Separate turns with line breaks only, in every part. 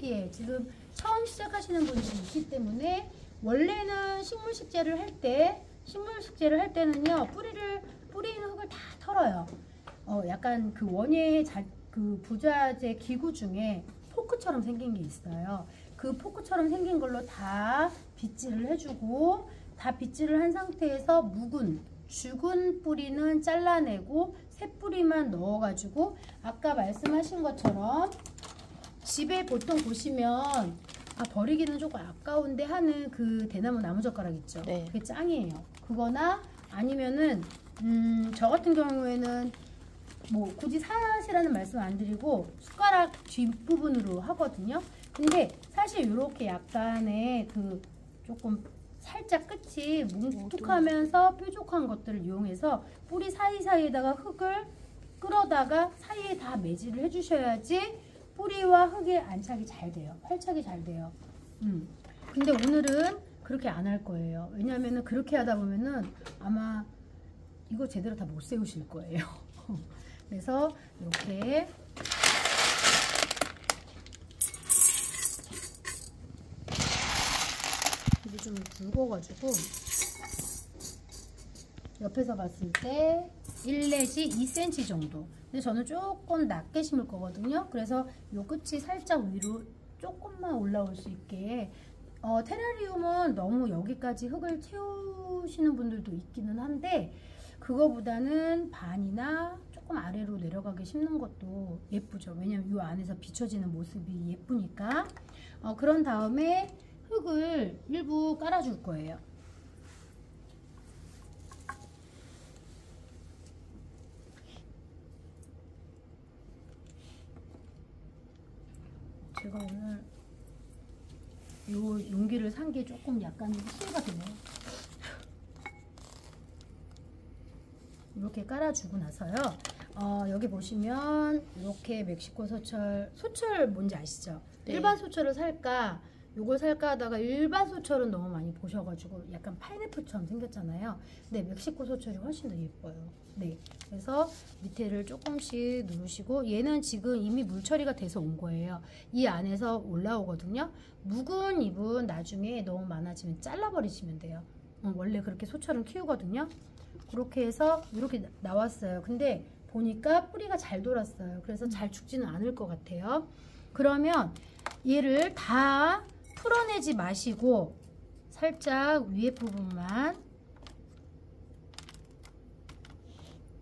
초창기에 지금 처음 시작하시는 분들이 있기 때문에 원래는 식물 식재를 할 때는요 뿌리 있는 흙을 다 털어요. 약간 그 원예 그 부자재 기구 중에 포크처럼 생긴 게 있어요. 그 포크처럼 생긴 걸로 다 빗질을 해주고 다 빗질을 한 상태에서 죽은 뿌리는 잘라내고 새 뿌리만 넣어가지고 아까 말씀하신 것처럼 집에 보통 보시면 버리기는 조금 아까운데 하는 그 대나무 나무젓가락 있죠.
네.
그게 짱이에요. 그거나 아니면은 저 같은 경우에는 뭐 굳이 사시라는 말씀 안 드리고 숟가락 뒷부분으로 하거든요. 근데 사실 이렇게 약간의 그 조금 살짝 끝이 뭉툭하면서 뾰족한 것들을 이용해서 뿌리 사이사이에다가 흙을 끌어다가 사이에 다 매질을 해주셔야지 뿌리와 흙의 안착이 잘 돼요. 활착이 잘 돼요. 근데 오늘은 그렇게 안 할 거예요. 왜냐하면 그렇게 하다 보면은 아마 이거 제대로 다 못 세우실 거예요. 그래서 이렇게 이게 좀 굵어가지고 옆에서 봤을 때 1 내지 2cm 정도. 근데 저는 조금 낮게 심을 거거든요. 그래서 요 끝이 살짝 위로 조금만 올라올 수 있게 테라리움은 너무 여기까지 흙을 채우시는 분들도 있기는 한데 그거보다는 반이나 조금 아래로 내려가게 심는 것도 예쁘죠. 왜냐면 이 안에서 비춰지는 모습이 예쁘니까. 그런 다음에 흙을 일부 깔아줄 거예요. 제가 오늘 요 용기를 산 게 조금 약간 후회가 되네요. 이렇게 깔아주고 나서요. 여기 보시면 이렇게 멕시코 소철 뭔지 아시죠?
네.
일반 소철을 살까 요걸 살까 하다가 일반 소철은 너무 많이 보셔가지고 약간 파인애플처럼 생겼잖아요. 근데 멕시코 소철이 훨씬 더 예뻐요. 네, 그래서 밑에를 조금씩 누르시고 얘는 지금 이미 물 처리가 돼서 온 거예요. 이 안에서 올라오거든요. 묵은 잎은 나중에 너무 많아지면 잘라버리시면 돼요. 원래 그렇게 소철은 키우거든요. 그렇게 해서 이렇게 나왔어요. 근데 보니까 뿌리가 잘 돌았어요. 그래서 잘 죽지는 않을 것 같아요. 그러면 얘를 다 풀어내지 마시고 살짝 위에 부분만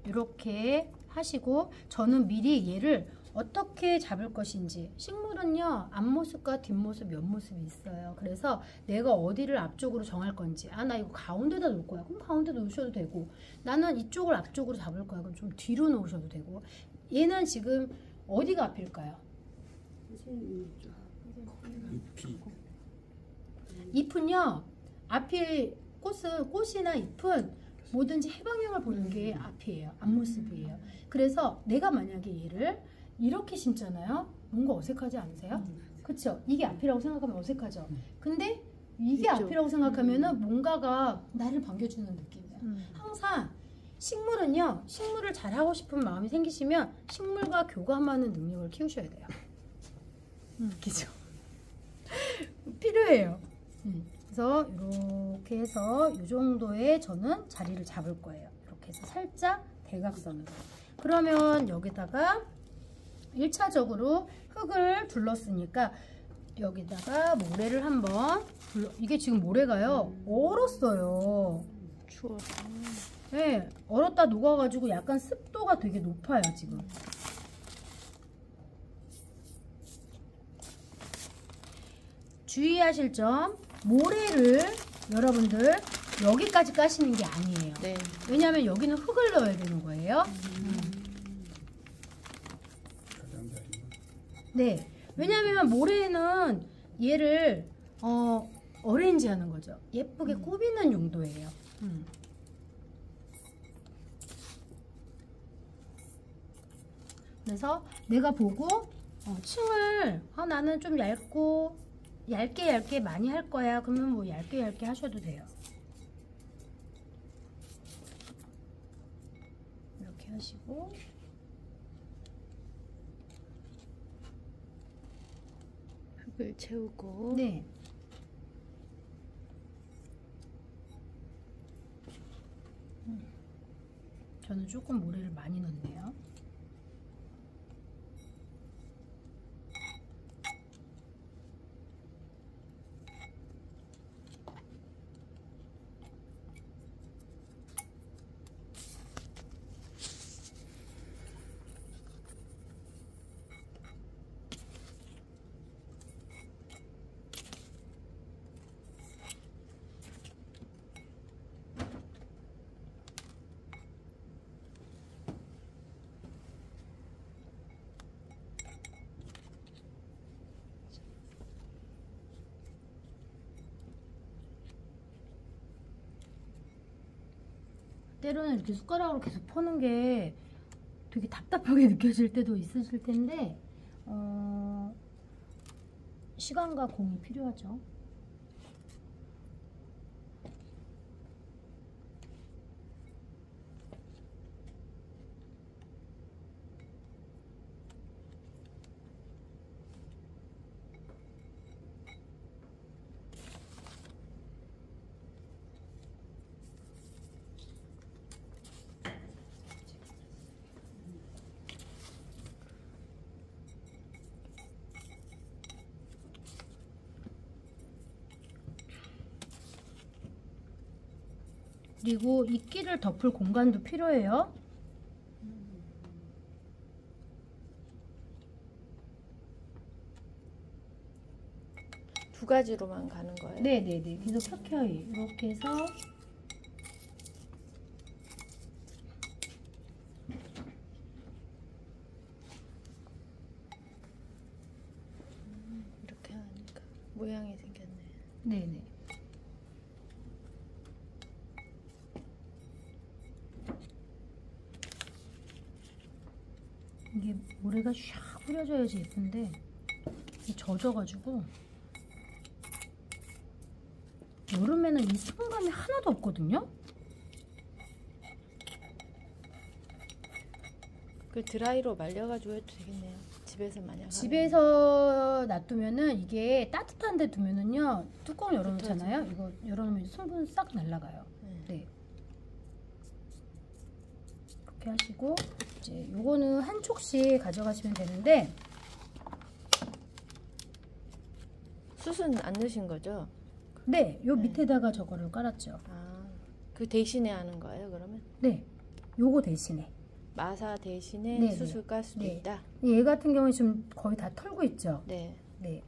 이렇게 하시고 저는 미리 얘를 어떻게 잡을 것인지 식물은요 앞모습과 뒷모습 옆모습이 있어요. 그래서 내가 어디를 앞쪽으로 정할 건지 나 이거 가운데다 놓을 거야. 그럼 가운데 놓으셔도 되고 나는 이쪽을 앞쪽으로 잡을 거야. 그럼 좀 뒤로 놓으셔도 되고 얘는 지금 어디가 앞일까요? 잎은요 앞이 꽃이나 잎은 뭐든지 해방형을 보는 게 앞이에요. 앞모습이에요. 그래서 내가 만약에 얘를 이렇게 심잖아요. 뭔가 어색하지 않으세요? 그쵸? 이게 앞이라고 생각하면 어색하죠? 근데 이게
있죠.
앞이라고 생각하면은 뭔가가 나를 반겨주는 느낌이야. 항상 식물은요, 식물을 잘하고 싶은 마음이 생기시면 식물과 교감하는 능력을 키우셔야 돼요. 그죠? 필요해요. 그래서 이렇게 해서 이 정도의 저는 자리를 잡을 거예요. 이렇게 해서 살짝 대각선으로. 그러면 여기다가 1차적으로 흙을 둘렀으니까 여기다가 모래를 한번 이게 지금 모래가요 얼었어요.
추워서.
네, 얼었다 녹아가지고 약간 습도가 되게 높아요 지금. 주의하실 점, 모래를 여러분들 여기까지 까시는 게 아니에요.
네.
왜냐하면 여기는 흙을 넣어야 되는 거예요. 네, 왜냐하면 모래는 얘를 어레인지 하는 거죠. 예쁘게 꾸미는 용도예요. 그래서 내가 보고 층을 나는 좀 얇게 많이 할 거야. 그러면 뭐 얇게 하셔도 돼요. 이렇게 하시고
흙을 채우고.
네. 저는 조금 모래를 많이 넣네요. 때로는 이렇게 숟가락으로 계속 퍼는 게 되게 답답하게 느껴질 때도 있으실 텐데 시간과 공이 필요하죠. 그리고 이끼를 덮을 공간도 필요해요.
두 가지로만 가는 거예요?
네네네. 계속 켜켜이 이렇게 해서
이렇게 하니까 모양이 생겼네.
네네. 이게 모래가 샥 뿌려져야지 예쁜데 젖어가지고 여름에는 이 수분감이 하나도 없거든요.
그 드라이로 말려가지고 해도 되겠네요. 집에서 만약
집에서 놔두면은 이게 따뜻한 데 두면은요 뚜껑 열어놓잖아요. 이거 열어놓으면 수분 싹 날아가요. 네. 이렇게 하시고 이제 요거는 한 촉씩 가져가시면 되는데
숯은 안 넣으신 거죠?
네, 요 밑에다가 저거를 깔았죠.
아, 그 대신에 하는 거예요, 그러면?
네, 요거 대신에
마사 대신에
네네.
숯을 깔 수도
네.
있다?
얘 같은 경우에 지금 거의 다 털고 있죠.
네.
네.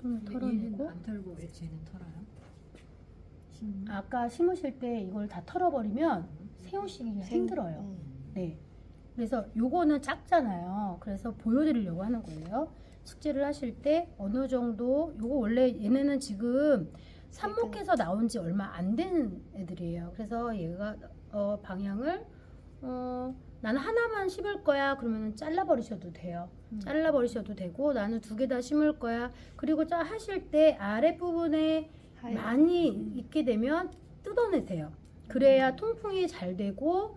손을
얘는
털어내고
안 털고 왜 쟤는 털어요?
아까 심으실 때 이걸 다 털어버리면 세우시기가 힘들어요. 네. 그래서 요거는 작잖아요. 그래서 보여드리려고 하는 거예요. 숙제를 하실 때 어느 정도 요거 원래 얘네는 지금 삽목해서 나온 지 얼마 안 된 애들이에요. 그래서 얘가 방향을 나는 하나만 심을 거야 그러면 잘라버리셔도 돼요. 잘라버리셔도 되고 나는 두 개 다 심을 거야. 그리고 하실 때 아랫부분에 많이 있게 되면 뜯어내세요. 그래야 통풍이 잘 되고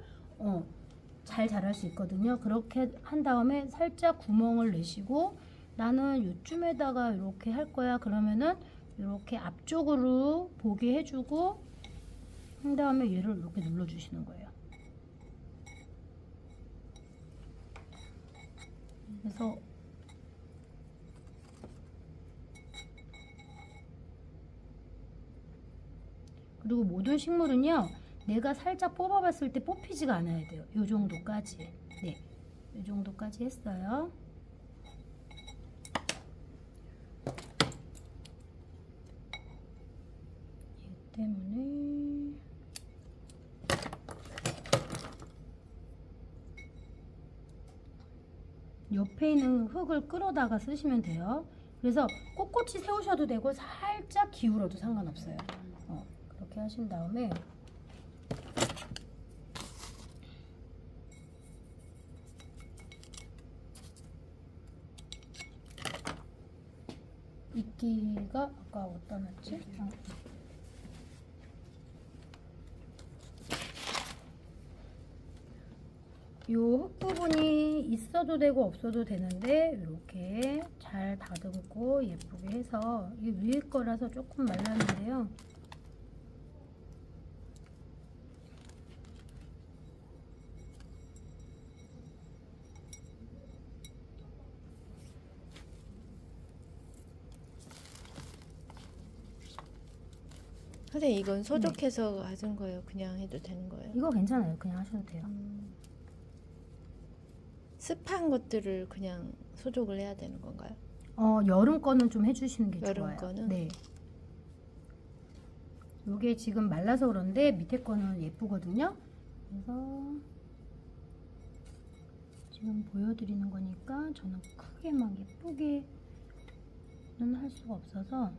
잘 자랄 수 있거든요. 그렇게 한 다음에 살짝 구멍을 내시고 나는 요쯤에다가 이렇게 할 거야 그러면은 이렇게 앞쪽으로 보게 해주고 한 다음에 얘를 이렇게 눌러주시는 거예요. 그래서 그리고 모든 식물은요 내가 살짝 뽑아봤을 때 뽑히지가 않아야 돼요. 요 정도까지. 네, 요 정도까지 했어요. 이 때문에 옆에 있는 흙을 끌어다가 쓰시면 돼요. 그래서 꼿꼿이 세우셔도 되고 살짝 기울어도 상관없어요. 그렇게 하신 다음에 이끼가 아까 어디다 놨지? 요 흙 부분이 있어도 되고 없어도 되는데 이렇게 잘 다듬고 예쁘게 해서 이게 위에 거라서 조금 말랐는데요.
선생님 이건 소독해서 하는 거예요? 그냥 해도 되는 거예요?
이거 괜찮아요. 그냥 하셔도 돼요.
습한 것들을 그냥 소독을 해야 되는 건가요?
여름 거는 좀 해주시는 게
여름
좋아요.
거는?
네. 요게 지금 말라서 그런데 밑에 거는 예쁘거든요. 그래서 지금 보여드리는 거니까 저는 크게 막 예쁘게는 할 수가 없어서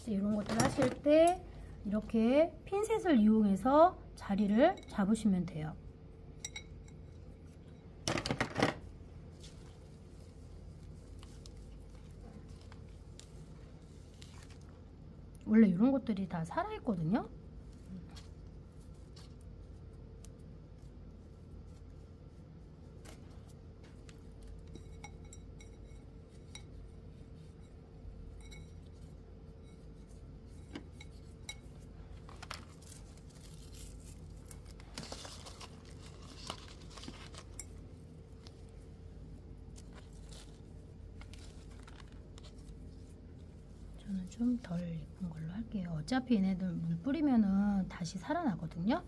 이런 것들 하실 때 이렇게 핀셋을 이용해서 자리를 잡으시면 돼요. 원래 이런 것들이 다 살아있거든요. 저는 좀 덜 예쁜 걸로 할게요. 어차피 얘네들 물 뿌리면은 다시 살아나거든요.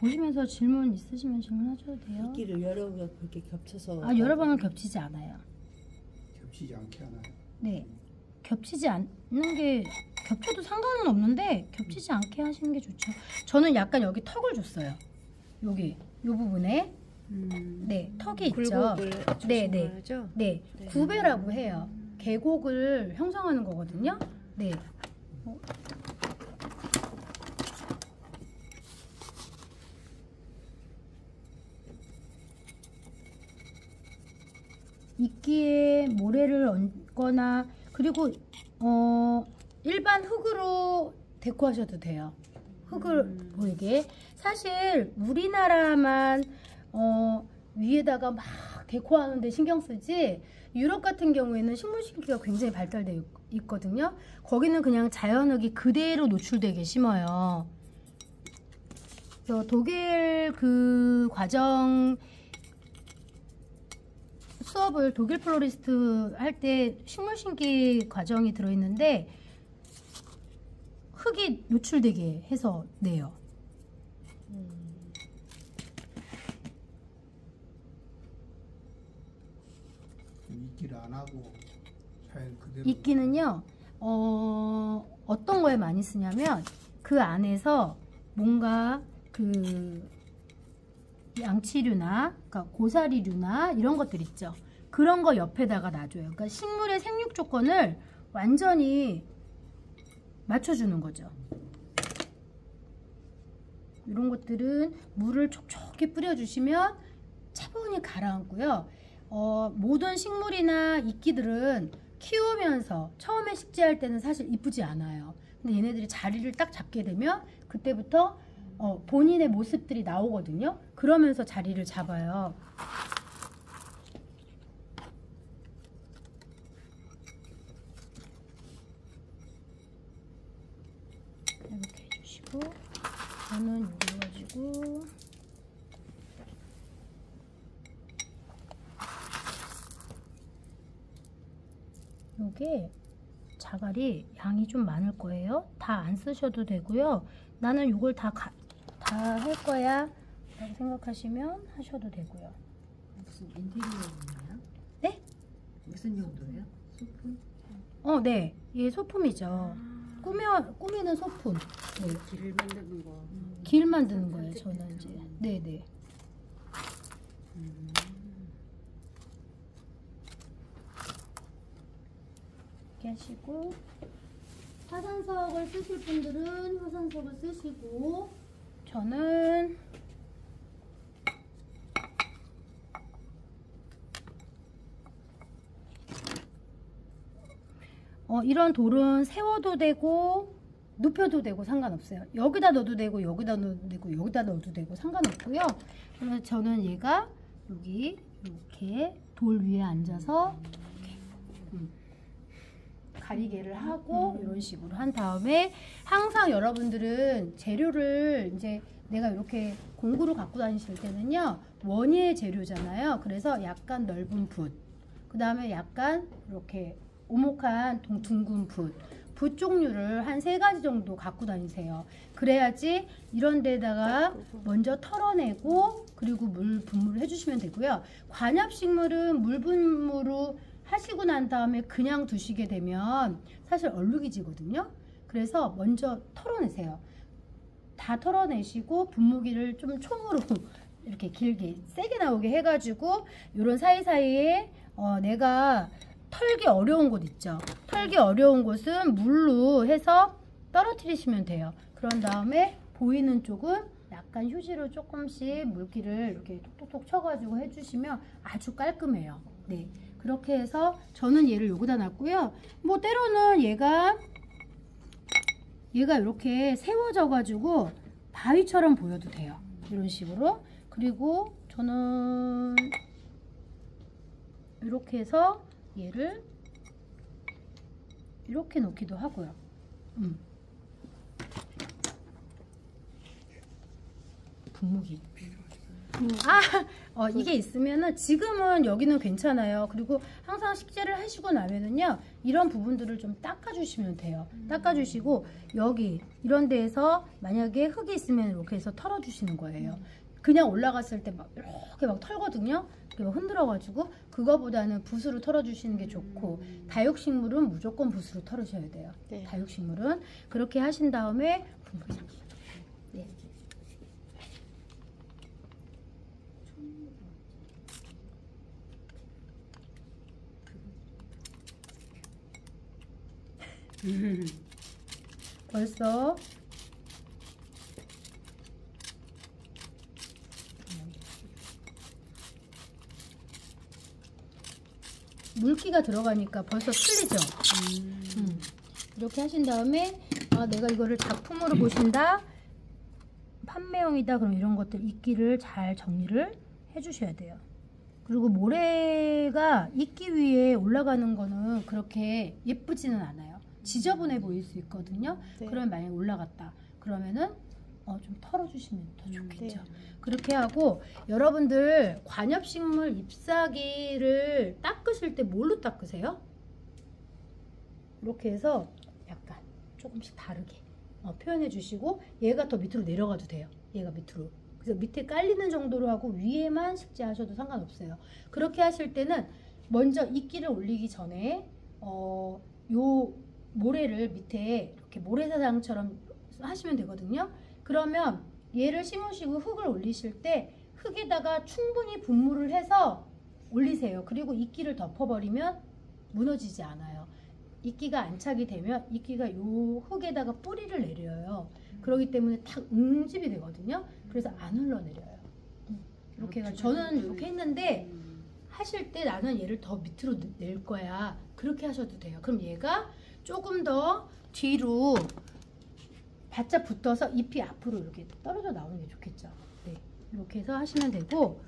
보시면서 질문 있으시면 질문하셔도 돼요.
이끼를 여러 번 그렇게 겹쳐서
여러 번은 겹치지 않아요.
겹치지 않게 하나요?
네. 겹치지 않는 게 겹쳐도 상관은 없는데 겹치지 않게 하시는 게 좋죠. 저는 약간 여기 턱을 줬어요. 여기 요 부분에 네 턱이 있죠.
굴곡을
네,
주신
네.
거죠?
네,
네.
구배라고 해요. 계곡을 형성하는 거거든요. 네. 이끼에 모래를 얹거나 그리고 일반 흙으로 데코하셔도 돼요. 흙을 보이게. 사실 우리나라만 위에다가 막 데코하는데 신경 쓰지 유럽 같은 경우에는 식물 심기가 굉장히 발달되어 있거든요. 거기는 그냥 자연흙이 그대로 노출되게 심어요. 그래서 독일 그 과정 수업을 독일 플로리스트 할 때 식물 심기 과정이 들어있는데 흙이 노출되게 해서 내요.
이끼를 안 하고 자연 그대로.
이끼는요 어떤 거에 많이 쓰냐면 그 안에서 뭔가 그 양치류나 그러니까 고사리류나 이런 것들 있죠. 그런 거 옆에다가 놔줘요. 그러니까 식물의 생육 조건을 완전히 맞춰주는 거죠. 이런 것들은 물을 촉촉히 뿌려주시면 차분히 가라앉고요. 모든 식물이나 이끼들은 키우면서 처음에 식재할 때는 사실 이쁘지 않아요. 근데 얘네들이 자리를 딱 잡게 되면 그때부터 본인의 모습들이 나오거든요. 그러면서 자리를 잡아요. 이렇게 해주시고 저는 이거 가지고 요게 자갈이 양이 좀 많을 거예요. 다 안 쓰셔도 되고요. 나는 이걸 다 다 할 거야 라고 생각하시면 하셔도 되고요.
무슨 인테리어인가요?
네?
무슨 용도예요? 소품?
네. 얘 소품이죠. 꾸미는 소품. 네.
길을 만드는 거.
길 만드는 거예요, 저는 이제. 네네. 이렇게 하시고, 화산석을 쓰실 분들은 화산석을 쓰시고, 저는 이런 돌은 세워도 되고 눕혀도 되고 상관없어요. 여기다 넣어도 되고 여기다 넣어도 되고 여기다 넣어도 되고 상관없고요. 그래서 저는 얘가 여기 이렇게 돌 위에 앉아서 이렇게 가리개를 하고 이런 식으로 한 다음에 항상 여러분들은 재료를 이제 내가 이렇게 공구를 갖고 다니실 때는요, 원예 재료잖아요. 그래서 약간 넓은 붓, 그 다음에 약간 이렇게 오목한 둥근 붓 종류를 한 3가지 정도 갖고 다니세요. 그래야지 이런 데다가 먼저 털어내고 그리고 분무를 해주시면 되고요. 관엽식물은 물 분무로 하시고 난 다음에 그냥 두시게 되면 사실 얼룩이지거든요. 그래서 먼저 털어내세요. 다 털어내시고 분무기를 좀 총으로 이렇게 길게 세게 나오게 해가지고 이런 사이사이에 내가 털기 어려운 곳 있죠. 털기 어려운 곳은 물로 해서 떨어뜨리시면 돼요. 그런 다음에 보이는 쪽은 약간 휴지로 조금씩 물기를 이렇게 톡톡톡 쳐가지고 해주시면 아주 깔끔해요. 네, 그렇게 해서 저는 얘를 여기다 놨고요. 뭐 때로는 얘가 이렇게 세워져 가지고 바위처럼 보여도 돼요. 이런 식으로. 그리고 저는 이렇게 해서 얘를 이렇게 놓기도 하고요. 분무기. 이게 있으면은 지금은 여기는 괜찮아요. 그리고 항상 식재를 하시고 나면은요, 이런 부분들을 좀 닦아주시면 돼요. 닦아주시고 여기 이런 데에서 만약에 흙이 있으면 이렇게 해서 털어주시는 거예요. 그냥 올라갔을 때 막 이렇게 막 털거든요. 막 흔들어가지고 그거보다는 붓으로 털어주시는 게 좋고, 다육식물은 무조건 붓으로 털으셔야 돼요.
네.
다육식물은 그렇게 하신 다음에 네. 벌써 물기가 들어가니까 벌써 틀리죠. 이렇게 하신 다음에 내가 이거를 작품으로 보신다, 판매용이다, 그럼 이런 것들 이끼를 잘 정리를 해주셔야 돼요. 그리고 모래가 이끼 위에 올라가는 거는 그렇게 예쁘지는 않아요. 지저분해 보일 수 있거든요.
네.
그러면 만약에 올라갔다 그러면은 좀 털어주시면 더 좋겠죠.
네.
그렇게 하고, 여러분들 관엽식물 잎사귀를 닦으실 때 뭘로 닦으세요? 이렇게 해서 약간 조금씩 다르게 표현해 주시고, 얘가 더 밑으로 내려가도 돼요. 얘가 밑으로. 그래서 밑에 깔리는 정도로 하고 위에만 식재하셔도 상관없어요. 그렇게 하실 때는 먼저 이끼를 올리기 전에 요 모래를 밑에 이렇게 모래사장처럼 하시면 되거든요. 그러면 얘를 심으시고 흙을 올리실 때 흙에다가 충분히 분무를 해서 올리세요. 그리고 이끼를 덮어버리면 무너지지 않아요. 이끼가 안착이 되면 이끼가 요 흙에다가 뿌리를 내려요. 그렇기 때문에 탁 응집이 되거든요. 그래서 안 흘러내려요. 이렇게 해가지고 저는 이렇게 했는데, 하실 때 나는 얘를 더 밑으로 낼 거야, 그렇게 하셔도 돼요. 그럼 얘가 조금 더 뒤로 바짝 붙어서 잎이 앞으로 이렇게 떨어져 나오는 게 좋겠죠. 네, 이렇게 해서 하시면 되고,